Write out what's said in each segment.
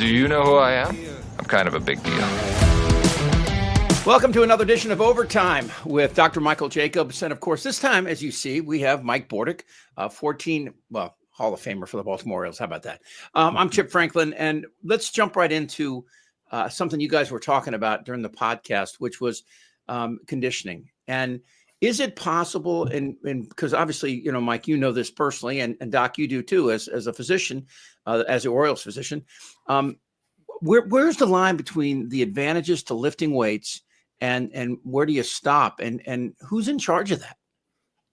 Do you know who I am? I'm kind of a big deal. Welcome to another edition of Overtime with Dr. Michael Jacobs. And of course, this time, as you see, we have Mike Bordick, Hall of Famer for the Baltimore Orioles. How about that? I'm Chip Franklin, and let's jump right into something you guys were talking about during the podcast, which was conditioning. And is it possible, and because obviously, you know, Mike, you know this personally, and Doc, you do too, as a physician, as an Orioles physician, where's the line between the advantages to lifting weights and where do you stop, and who's in charge of that?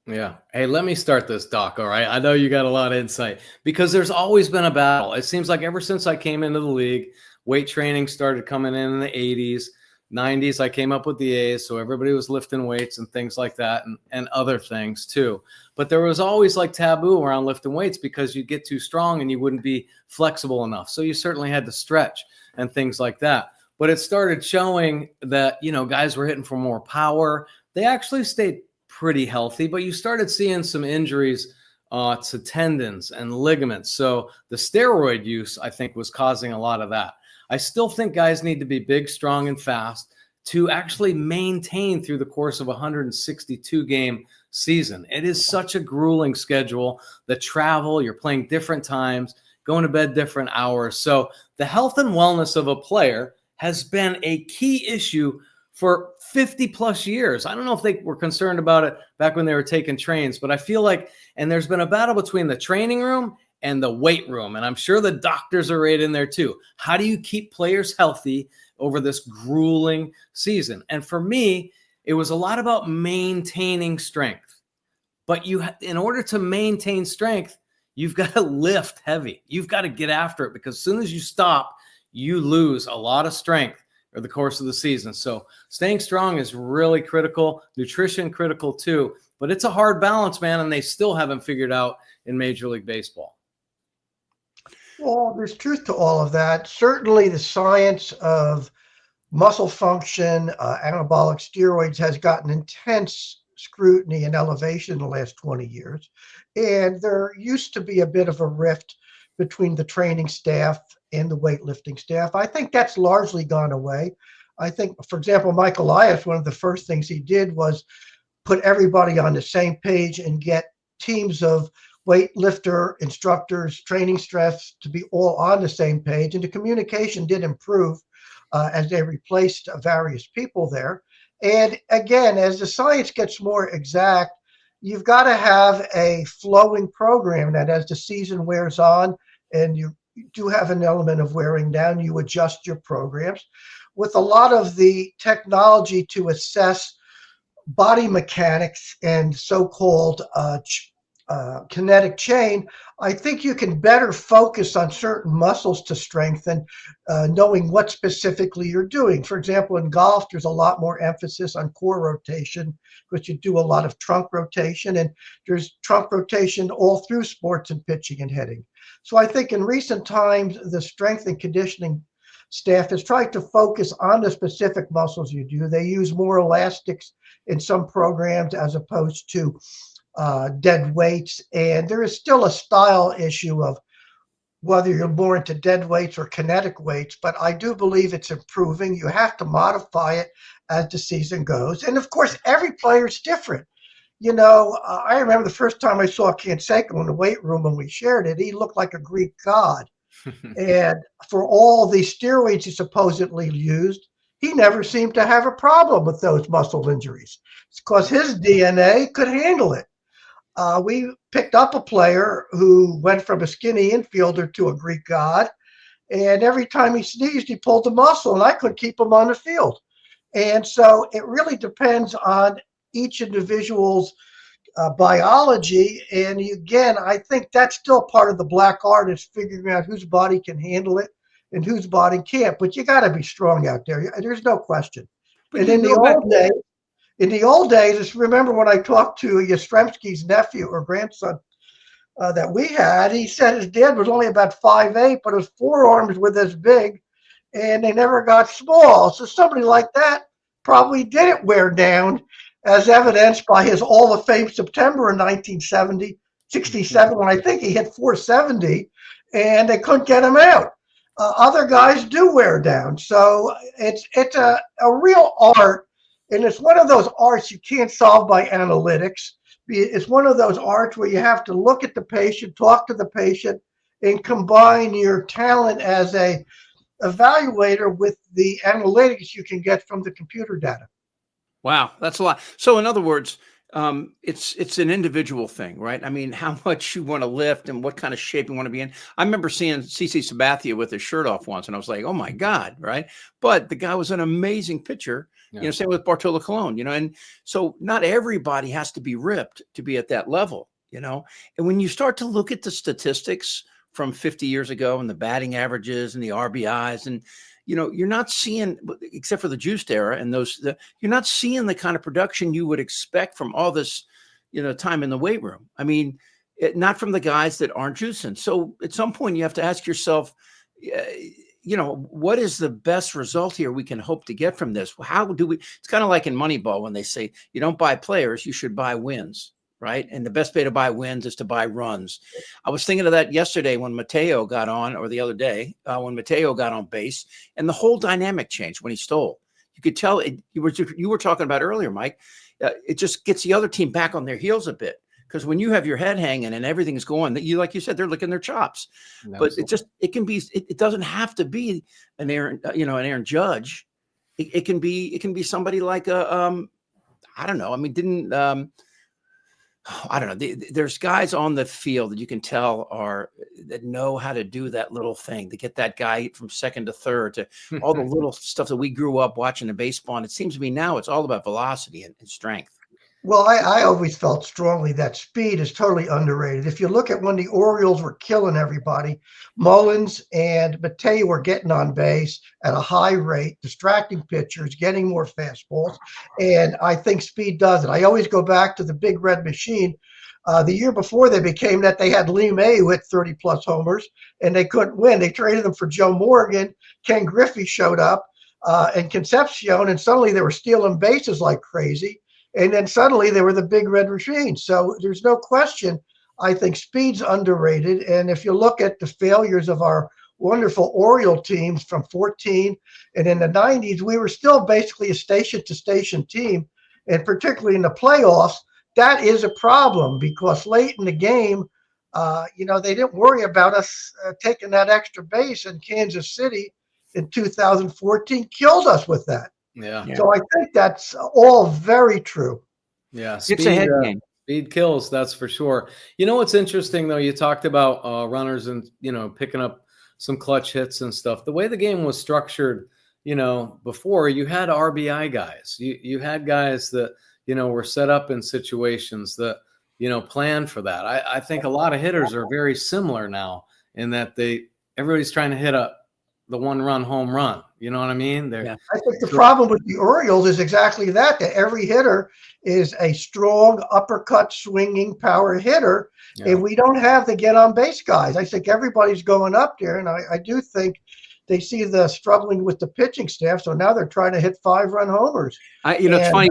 Yeah. Hey, let me start this, Doc. All right. I know you got a lot of insight because there's always been a battle. It seems like ever since I came into the league, weight training started coming in the 80s, 90s. I came up with the A's, so everybody was lifting weights and things like that, and other things too. But there was always like taboo around lifting weights because you'd get too strong and you wouldn't be flexible enough. So you certainly had to stretch and things like that. But it started showing that, you know, guys were hitting for more power. They actually stayed pretty healthy, but you started seeing some injuries to tendons and ligaments. So the steroid use, I think, was causing a lot of that. I still think guys need to be big, strong, and fast to actually maintain through the course of a 162-game season. It is such a grueling schedule. The travel, you're playing different times, going to bed different hours. So the health and wellness of a player has been a key issue for 50 plus years. I don't know if they were concerned about it back when they were taking trains, but I feel like, and there's been a battle between the training room and the weight room. And I'm sure the doctors are right in there too. How do you keep players healthy over this grueling season? And for me, it was a lot about maintaining strength. But in order to maintain strength, you've got to lift heavy. You've got to get after it, because as soon as you stop, you lose a lot of strength over the course of the season. So staying strong is really critical. Nutrition critical too. But it's a hard balance, man, and they still haven't figured out in Major League Baseball. Well, there's truth to all of that. Certainly the science of muscle function, anabolic steroids has gotten intense scrutiny and elevation in the last 20 years. And there used to be a bit of a rift between the training staff and the weightlifting staff. I think that's largely gone away. I think, for example, Mike Elias, one of the first things he did was put everybody on the same page and get teams of weightlifter instructors, training staff to be all on the same page. And the communication did improve as they replaced various people there. And again, as the science gets more exact, you've got to have a flowing program that as the season wears on and you do have an element of wearing down, you adjust your programs. With a lot of the technology to assess body mechanics and so-called kinetic chain, I think you can better focus on certain muscles to strengthen, knowing what specifically you're doing. For example, in golf, there's a lot more emphasis on core rotation because you do a lot of trunk rotation, and there's trunk rotation all through sports and pitching and hitting. So I think in recent times, the strength and conditioning staff has tried to focus on the specific muscles you do. They use more elastics in some programs as opposed to dead weights. And there is still a style issue of whether you're more into dead weights or kinetic weights, but I do believe it's improving. You have to modify it as the season goes. And of course, every player is different. You know, I remember the first time I saw Canseco in the weight room and we shared it, he looked like a Greek god. And for all the steroids he supposedly used, he never seemed to have a problem with those muscle injuries. It's because his DNA could handle it. We picked up a player who went from a skinny infielder to a Greek god, and every time he sneezed, he pulled the muscle, and I couldn't keep him on the field. And so it really depends on each individual's biology. And again, I think that's still part of the black art, is figuring out whose body can handle it and whose body can't. But you got to be strong out there. There's no question. But and in the old days, just remember when I talked to Yastrzemski's nephew or grandson that we had, he said his dad was only about 5'8", but his forearms were this big, and they never got small. So somebody like that probably didn't wear down, as evidenced by his Hall of Fame September in 1967, when I think he hit 470, and they couldn't get him out. other guys do wear down. So it's a real art, and it's one of those arts you can't solve by analytics. It's one of those arts where you have to look at the patient, talk to the patient, and combine your talent as a evaluator with the analytics you can get from the computer data. Wow, that's a lot. So in other words, it's an individual thing, right? I mean, how much you want to lift and what kind of shape you want to be in. I remember seeing CC Sabathia with his shirt off once, and I was like, oh my God, right? But the guy was an amazing pitcher. Yeah. Same with Bartolo Colon, and so not everybody has to be ripped to be at that level, And when you start to look at the statistics from 50 years ago and the batting averages and the RBIs and you're not seeing, except for the juiced era and you're not seeing the kind of production you would expect from all this, time in the weight room. I mean, not from the guys that aren't juicing. So at some point you have to ask yourself, what is the best result here we can hope to get from this? How do we, it's kind of like in Moneyball when they say, you don't buy players, you should buy wins. Right. And the best way to buy wins is to buy runs. I was thinking of that yesterday when Mateo got on, or the other day when Mateo got on base, and the whole dynamic changed when he stole. You could tell you were talking about earlier, Mike. It just gets the other team back on their heels a bit, because when you have your head hanging and everything's going, that like you said, they're licking their chops. Absolutely. But it doesn't have to be an Aaron Judge. It can be somebody like I don't know. I mean, I don't know. There's guys on the field that you can tell that know how to do that little thing, to get that guy from second to third, to all the little stuff that we grew up watching in baseball. And it seems to me now it's all about velocity and strength. Well, I always felt strongly that speed is totally underrated. If you look at when the Orioles were killing everybody, Mullins and Mateo were getting on base at a high rate, distracting pitchers, getting more fastballs. And I think speed does it. I always go back to the Big Red Machine. The year before they became that, they had Lee May who hit 30-plus homers, and they couldn't win. They traded them for Joe Morgan. Ken Griffey showed up, and Concepcion, and suddenly they were stealing bases like crazy. And then suddenly they were the Big Red Machine. So there's no question. I think speed's underrated. And if you look at the failures of our wonderful Oriole teams from 14 and in the 90s, we were still basically a station-to-station team. And particularly in the playoffs, that is a problem, because late in the game, they didn't worry about us taking that extra base, and Kansas City in 2014 killed us with that. Yeah. So I think that's all very true. Yeah. It's a head game. Speed kills, that's for sure. What's interesting, though, you talked about runners and, picking up some clutch hits and stuff. The way the game was structured, before, you had RBI guys. You had guys that, were set up in situations that, planned for that. I think a lot of hitters are very similar now in that everybody's trying to hit the one-run home run. You know what I mean? I think the problem with the Orioles is exactly that every hitter is a strong uppercut swinging power hitter, and we don't have the get-on-base guys. I think everybody's going up there, and I do think they see the struggling with the pitching staff, so now they're trying to hit 5-run homers. It's funny,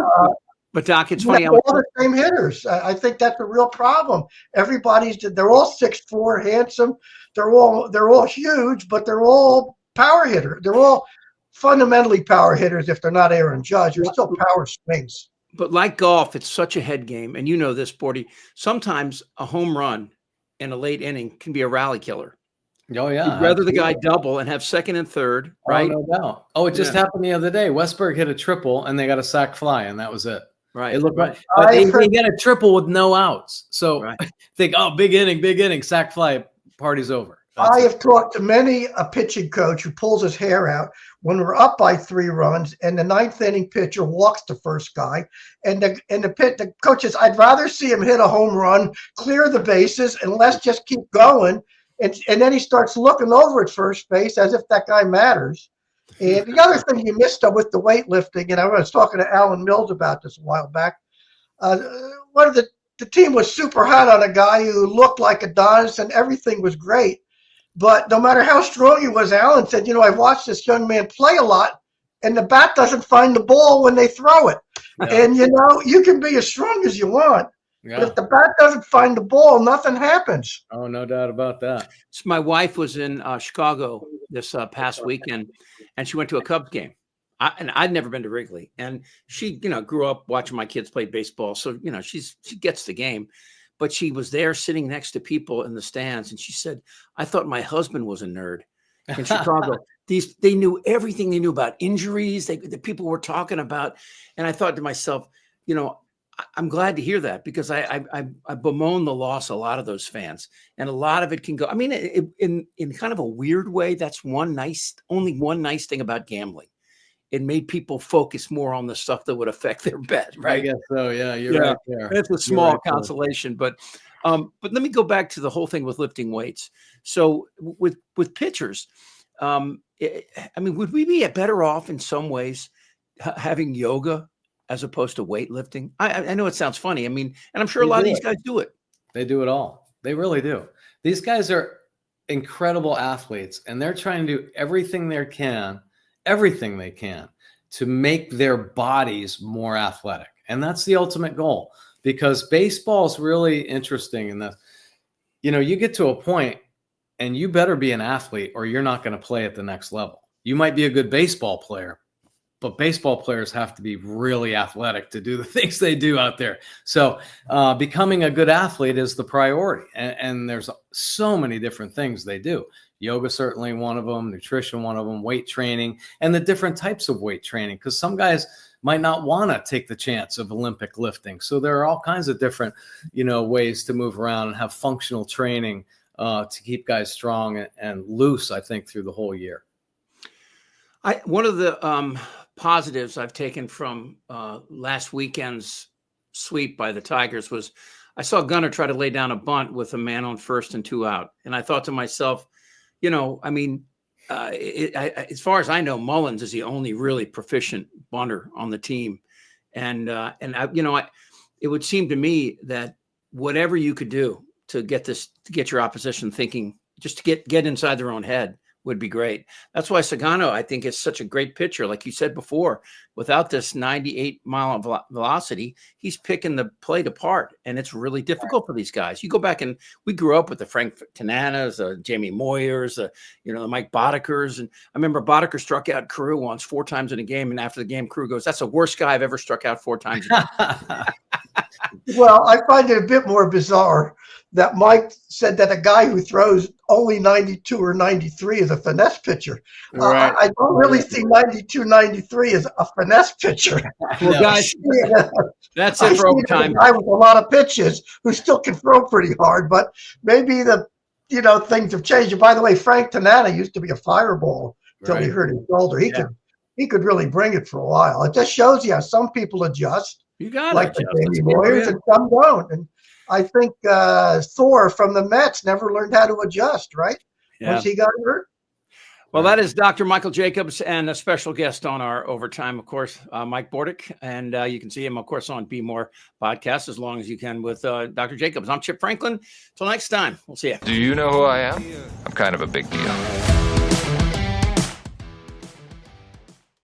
but Doc, it's funny. All the same hitters. I think that's a real problem. They're all 6'4", handsome. They're all huge, but they're all power hitter. They're all fundamentally power hitters. If they're not Aaron Judge, they're still power swings. But like golf, it's such a head game. And you know this, Bordy. Sometimes a home run in a late inning can be a rally killer. Oh, yeah. You'd rather the guy double and have second and third, right? Oh, no doubt. Oh, it just happened the other day. Westberg hit a triple, and they got a sac fly, and that was it. Right. It looked right. But they get a triple with no outs. So think, big inning, sac fly, party's over. I have talked to many a pitching coach who pulls his hair out when we're up by 3 runs and the 9th inning pitcher walks the first guy, and the coach says, I'd rather see him hit a home run, clear the bases, and let's just keep going. And then he starts looking over at first base as if that guy matters. And the other thing you missed with the weightlifting, and I was talking to Alan Mills about this a while back, one of the team was super hot on a guy who looked like Adonis, and everything was great. But no matter how strong he was, Alan said, I've watched this young man play a lot, and the bat doesn't find the ball when they throw it. Yeah. And, you can be as strong as you want, Yeah. But if the bat doesn't find the ball, nothing happens. Oh, no doubt about that. So my wife was in Chicago this past weekend, and she went to a Cubs game. And I'd never been to Wrigley, and she, grew up watching my kids play baseball. So, she gets the game, but she was there sitting next to people in the stands. And she said, I thought my husband was a nerd in Chicago. They knew everything. They knew about injuries. The people were talking about. And I thought to myself, I'm glad to hear that, because I bemoan the loss of a lot of those fans, and a lot of it can go. I mean, in kind of a weird way, that's only one nice thing about gambling. It made people focus more on the stuff that would affect their bet, right? I guess so. Yeah, you're right there. That's a small consolation, but let me go back to the whole thing with lifting weights. So with pitchers, would we be better off in some ways having yoga as opposed to weightlifting? I know it sounds funny. And I'm sure a lot of these guys do it. They do it all. They really do. These guys are incredible athletes, and they're trying to do everything they can to make their bodies more athletic. And that's the ultimate goal, because baseball is really interesting in this. You get to a point and you better be an athlete or you're not going to play at the next level. You might be a good baseball player, but baseball players have to be really athletic to do the things they do out there. So becoming a good athlete is the priority. And there's so many different things they do. Yoga, certainly one of them, nutrition, one of them, weight training, and the different types of weight training, because some guys might not want to take the chance of Olympic lifting. So there are all kinds of different, ways to move around and have functional training to keep guys strong and loose, I think, through the whole year. One of the positives I've taken from last weekend's sweep by the Tigers was I saw Gunnar try to lay down a bunt with a man on first and 2 out. And I thought to myself, as far as I know, Mullins is the only really proficient bunter on the team. And it would seem to me that whatever you could do to get your opposition thinking, just to get inside their own head, would be great. That's why Sagano, I think, is such a great pitcher. Like you said before, without this 98-mile velocity, he's picking the plate apart, and it's really difficult for these guys. You go back, and we grew up with the Frank Tananas, Jamie Moyers, the Mike Boddickers. And I remember Boddicker struck out Carew once 4 times in a game, and after the game, Carew goes, "That's the worst guy I've ever struck out 4 times." Well, I find it a bit more bizarre that Mike said that a guy who throws only 92 or 93 is a finesse pitcher. Right. I don't really see 92, 93 as a finesse pitcher. Well, guys, that's it for overtime. I with a lot of pitches who still can throw pretty hard, but maybe things have changed. And by the way, Frank Tanana used to be a fireball until he hurt his shoulder. He could really bring it for a while. It just shows you how some people adjust. You got like the Jamie Moyers, and some don't. And I think Thor from the Mets never learned how to adjust, right? Once he got hurt. Well, that is Dr. Michael Jacobs, and a special guest on our overtime, of course, Mike Bordick. And you can see him, of course, on Bmore Podcast as long as you can with Dr. Jacobs. I'm Chip Franklin. Till next time, we'll see you. Do you know who I am? I'm kind of a big deal.